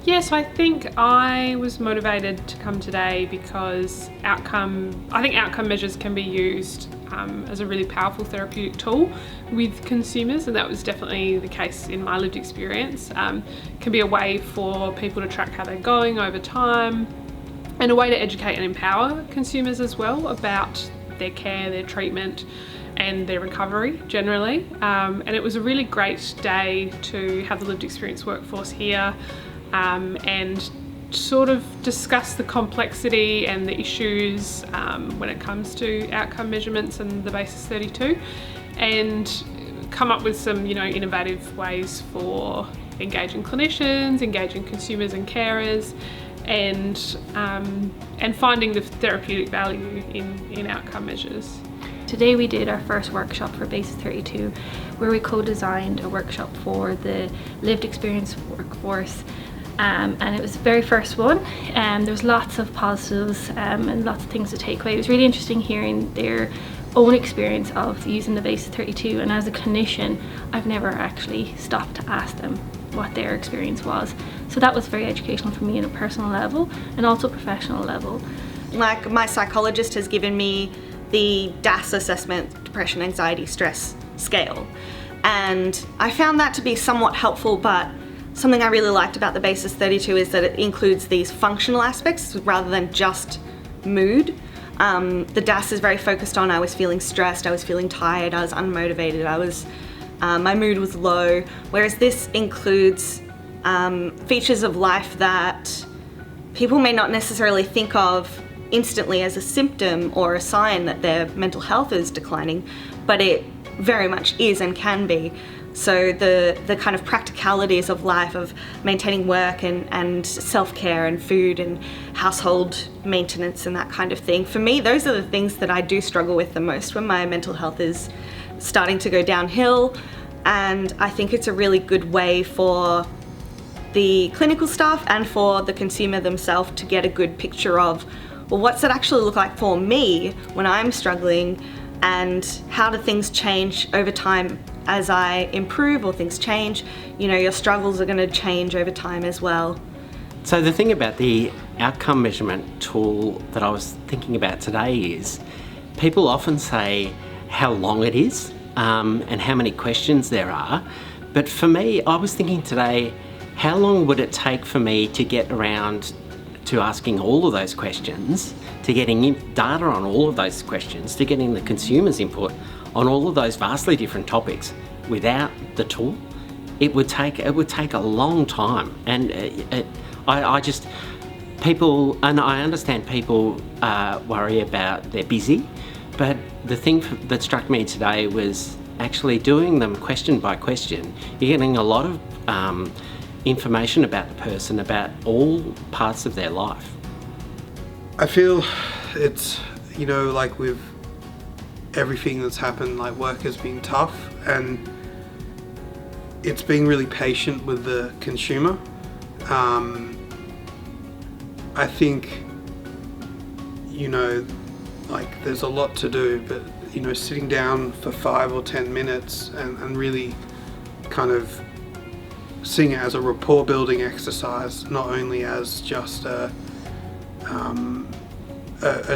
Yes, I think I was motivated to come today because I think outcome measures can be used as a really powerful therapeutic tool with consumers, and that was definitely the case in my lived experience. Can be a way for people to track how they're going over time, and a way to educate and empower consumers as well about their care, their treatment and their recovery generally. And it was a really great day to have the lived experience workforce here and sort of discuss the complexity and the issues when it comes to outcome measurements and the Basis 32, and come up with some innovative ways for engaging clinicians, engaging consumers and carers, and finding the therapeutic value in outcome measures. Today we did our first workshop for Basis 32, where we co-designed a workshop for the lived experience workforce, and it was the very first one. There was lots of positives and lots of things to take away. It was really interesting hearing their own experience of using the Basis 32, and as a clinician I've never actually stopped to ask them what their experience was. So that was very educational for me on a personal level and also professional level. Like, my psychologist has given me the DASS assessment, depression, anxiety, stress scale, and I found that to be somewhat helpful, but something I really liked about the Basis 32 is that it includes these functional aspects rather than just mood. The DASS is very focused on I was feeling stressed, I was feeling tired, I was unmotivated, my mood was low, whereas this includes features of life that people may not necessarily think of instantly as a symptom or a sign that their mental health is declining, but it very much is and can be. So the kind of practicalities of life, of maintaining work and self-care and food and household maintenance and that kind of thing, for me those are the things that I do struggle with the most when my mental health is starting to go downhill. And I think it's a really good way for the clinical staff and for the consumer themselves to get a good picture of, well, what's it actually look like for me when I'm struggling, and how do things change over time as I improve or things change. Your struggles are going to change over time as well. So the thing about the outcome measurement tool that I was thinking about today is people often say how long it is and how many questions there are, but for me I was thinking today, how long would it take for me to get around to asking all of those questions, to getting data on all of those questions, to getting the consumer's input on all of those vastly different topics without the tool? It would take a long time, and I understand people worry about they're busy, but the thing that struck me today was actually doing them question by question. You're getting a lot of information about the person, about all parts of their life. I feel it's, like with everything that's happened, like work has been tough, and it's being really patient with the consumer. I think, like there's a lot to do, but sitting down for 5 or 10 minutes and really kind of seeing it as a rapport building exercise, not only as just a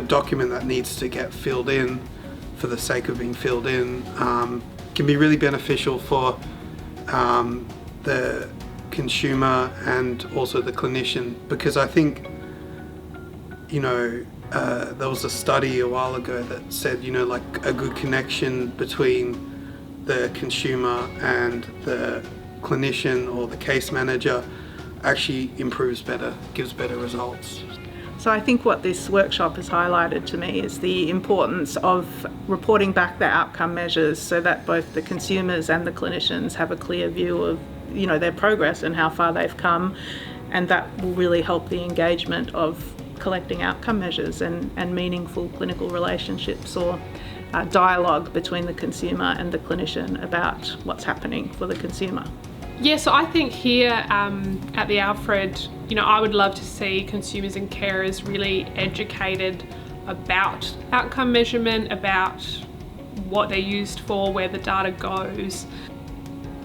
document that needs to get filled in for the sake of being filled in, can be really beneficial for the consumer and also the clinician, because I think there was a study a while ago that said like a good connection between the consumer and the clinician or the case manager actually gives better results. So I think what this workshop has highlighted to me is the importance of reporting back the outcome measures so that both the consumers and the clinicians have a clear view of their progress and how far they've come, and that will really help the engagement of collecting outcome measures and meaningful clinical relationships or dialogue between the consumer and the clinician about what's happening for the consumer. Yeah, so I think here at the Alfred, I would love to see consumers and carers really educated about outcome measurement, about what they're used for, where the data goes.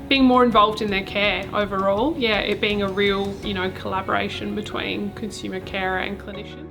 being more involved in their care overall. Yeah, it being a real, you know, collaboration between consumer carer and clinician.